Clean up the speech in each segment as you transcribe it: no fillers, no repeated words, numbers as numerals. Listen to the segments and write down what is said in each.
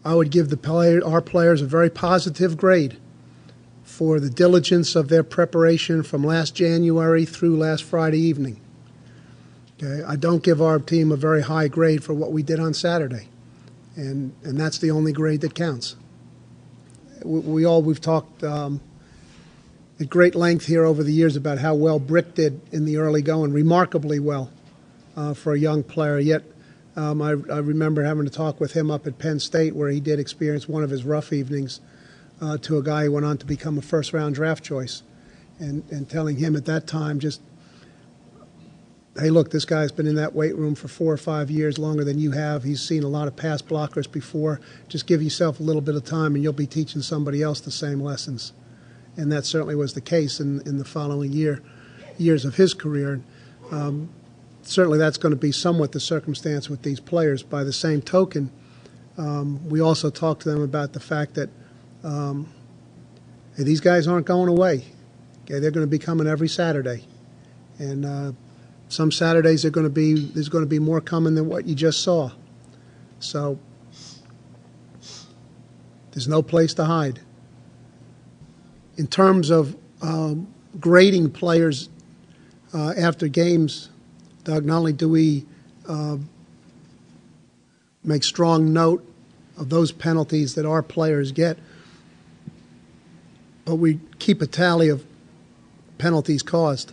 I would give our players a very positive grade for the diligence of their preparation from last January through last Friday evening. Okay, I don't give our team a very high grade for what we did on Saturday, and that's the only grade that counts. We've talked at great length here over the years about how well Brick did in the early going, remarkably well for a young player. Yet I remember having to talk with him up at Penn State, where he did experience one of his rough evenings to a guy who went on to become a first-round draft choice, and telling him at that time, just, hey, look, this guy's been in that weight room for 4 or 5 years, longer than you have. He's seen a lot of pass blockers before. Just give yourself a little bit of time, and you'll be teaching somebody else the same lessons. And that certainly was the case in the following years of his career. Certainly that's going to be somewhat the circumstance with these players. By the same token, we also talked to them about the fact that hey, these guys aren't going away. Okay, they're going to be coming every Saturday. And some Saturdays there's going to be more coming than what you just saw. So there's no place to hide. In terms of grading players after games, Doug, not only do we make strong note of those penalties that our players get, but we keep a tally of penalties caused.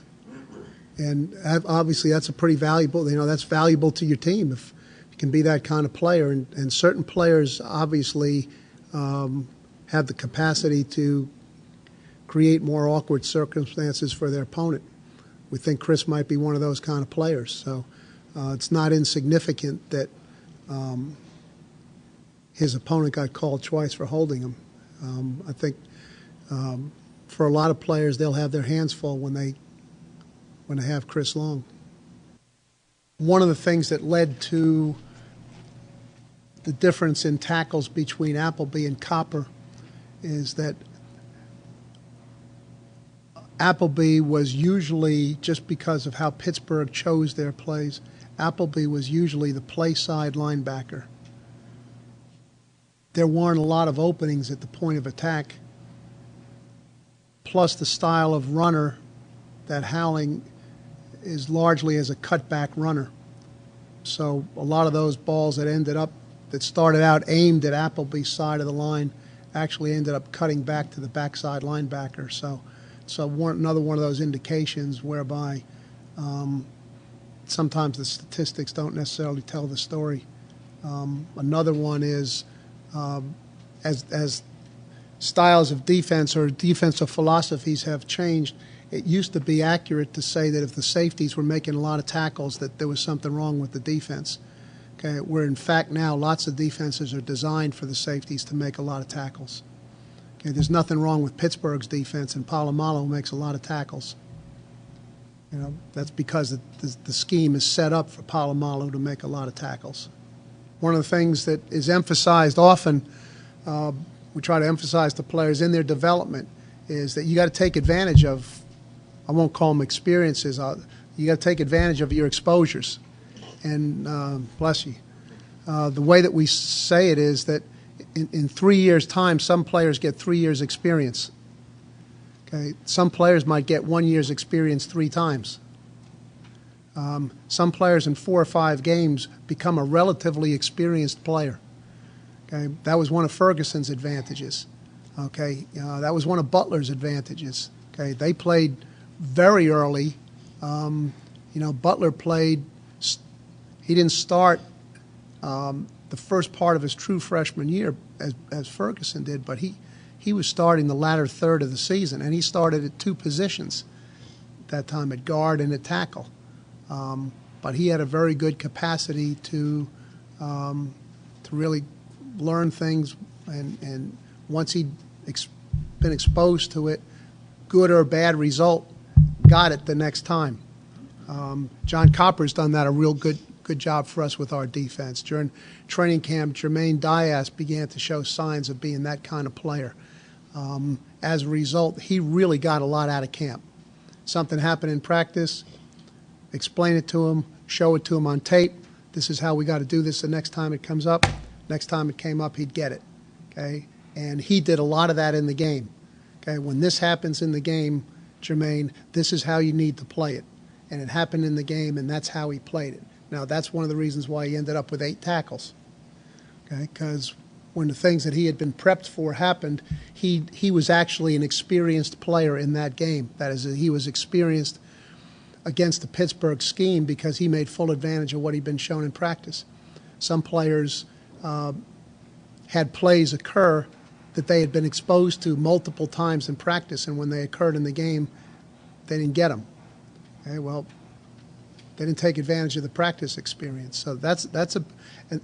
And obviously that's a pretty valuable, that's valuable to your team if you can be that kind of player. And certain players obviously have the capacity to create more awkward circumstances for their opponent. We think Chris might be one of those kind of players. So it's not insignificant that his opponent got called twice for holding him. I think for a lot of players, they'll have their hands full when they have Chris Long. One of the things that led to the difference in tackles between Appleby and Copper is that Appleby was usually, just because of how Pittsburgh chose their plays, Appleby was usually the play side linebacker. There weren't a lot of openings at the point of attack, plus the style of runner that Howling is largely as a cutback runner. So a lot of those balls that started out aimed at Appleby's side of the line actually ended up cutting back to the backside linebacker. So another one of those indications whereby sometimes the statistics don't necessarily tell the story. Another one is as styles of defense or defensive philosophies have changed, it used to be accurate to say that if the safeties were making a lot of tackles, that there was something wrong with the defense. Okay, where in fact now lots of defenses are designed for the safeties to make a lot of tackles. Okay, there's nothing wrong with Pittsburgh's defense, and Polamalu makes a lot of tackles. That's because the scheme is set up for Polamalu to make a lot of tackles. One of the things that is emphasized often, we try to emphasize to players in their development, is that you got to take advantage of, I won't call them experiences, you got to take advantage of your exposures. And bless you. The way that we say it is that in 3 years' time, some players get 3 years' experience. Okay, some players might get 1 year's experience 3 times. Some players in 4 or 5 games become a relatively experienced player. Okay, that was one of Ferguson's advantages. Okay, that was one of Butler's advantages. Okay, they played very early. Butler played. He didn't start the first part of his true freshman year as Ferguson did, but he was starting the latter third of the season, and he started at 2 positions at that time, at guard and at tackle. But he had a very good capacity to really learn things, and once he'd been exposed to it, good or bad result, got it the next time. John Copper's done that a real good job for us with our defense. During training camp, Jermaine Diaz began to show signs of being that kind of player. As a result, he really got a lot out of camp. Something happened in practice, explain it to him, show it to him on tape. This is how we got to do this the next time it comes up. Next time it came up, he'd get it. Okay, and he did a lot of that in the game. Okay, when this happens in the game, Jermaine, this is how you need to play it. And it happened in the game, and that's how he played it. Now, that's one of the reasons why he ended up with 8 tackles. Okay, because when the things that he had been prepped for happened, he was actually an experienced player in that game. That is, he was experienced against the Pittsburgh scheme because he made full advantage of what he'd been shown in practice. Some players had plays occur that they had been exposed to multiple times in practice, and when they occurred in the game, they didn't get them. Okay, well, they didn't take advantage of the practice experience. So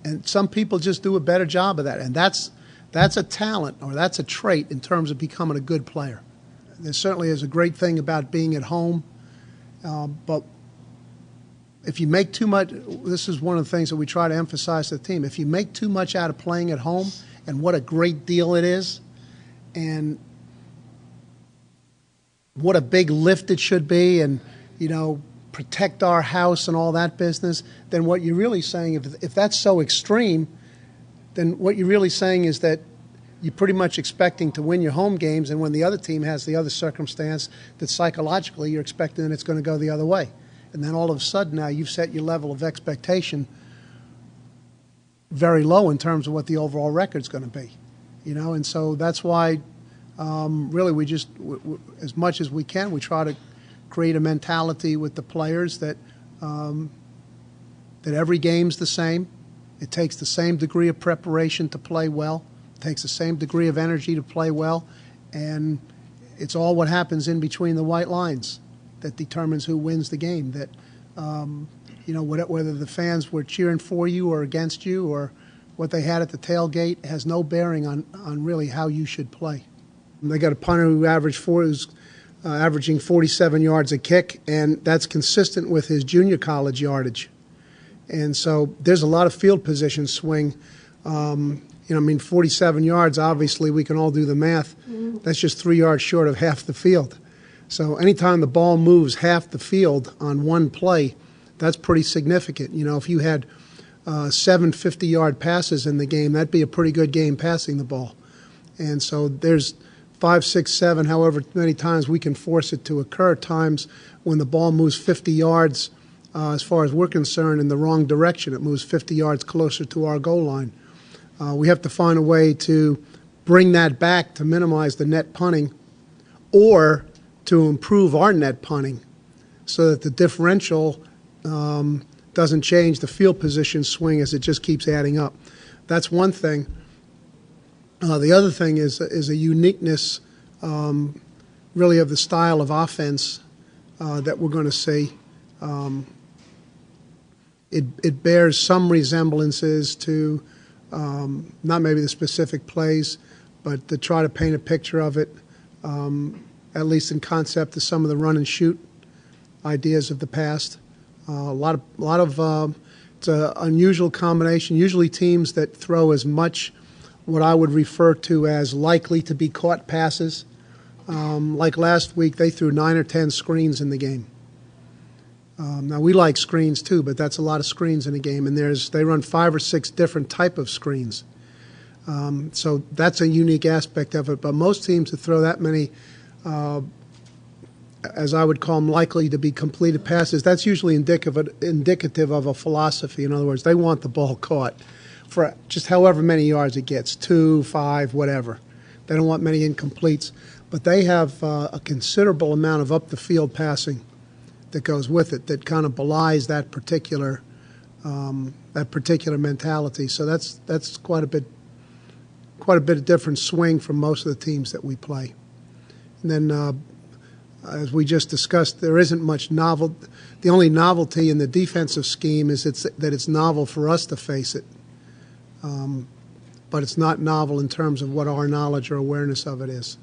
and some people just do a better job of that, and that's a talent, or that's a trait in terms of becoming a good player. There certainly is a great thing about being at home, but if you make too much, this is one of the things that we try to emphasize to the team, if you make too much out of playing at home, and what a great deal it is, and what a big lift it should be, and, you know, protect our house and all that business, then what you're really saying, if that's so extreme, then what you're really saying is that you're pretty much expecting to win your home games, and when the other team has the other circumstance, that psychologically you're expecting that it's going to go the other way. And then all of a sudden now you've set your level of expectation very low in terms of what the overall record's going to be, you know. And so that's why really we just, as much as we can, we try to create a mentality with the players that that every game's the same. It takes the same degree of preparation to play well. It takes the same degree of energy to play well, and it's all what happens in between the white lines that determines who wins the game. That you know, whether the fans were cheering for you or against you, or what they had at the tailgate, has no bearing on really how you should play. And they got a punter who who's averaging 47 yards a kick, and that's consistent with his junior college yardage. And so there's a lot of field position swing. You know, I mean, 47 yards, obviously we can all do the math. That's just 3 yards short of half the field. So anytime the ball moves half the field on one play, that's pretty significant. You know, if you had 7 50-yard passes in the game, that'd be a pretty good game passing the ball. And so there's 5, 6, 7, however many times we can force it to occur, times when the ball moves 50 yards, as far as we're concerned, in the wrong direction. It moves 50 yards closer to our goal line. We have to find a way to bring that back to minimize the net punting, or to improve our net punting so that the differential doesn't change the field position swing as it just keeps adding up. That's one thing. The other thing is a uniqueness really of the style of offense that we're going to see. It bears some resemblances to not maybe the specific plays, but to try to paint a picture of it, at least in concept, to some of the run and shoot ideas of the past. A lot of it's an unusual combination. Usually teams that throw as much what I would refer to as likely to be caught passes. Like last week, they threw 9 or 10 screens in the game. Now we like screens too, but that's a lot of screens in a game, and they run 5 or 6 different type of screens. So that's a unique aspect of it. But most teams that throw that many, as I would call them, likely to be completed passes, that's usually indicative of a philosophy. In other words, they want the ball caught for just however many yards it gets, 2, 5, whatever. They don't want many incompletes. But they have a considerable amount of up-the-field passing that goes with it that kind of belies that particular mentality. So that's quite a bit of different swing from most of the teams that we play. And then, as we just discussed, there isn't much novel. The only novelty in the defensive scheme is that it's novel for us to face it, but it's not novel in terms of what our knowledge or awareness of it is.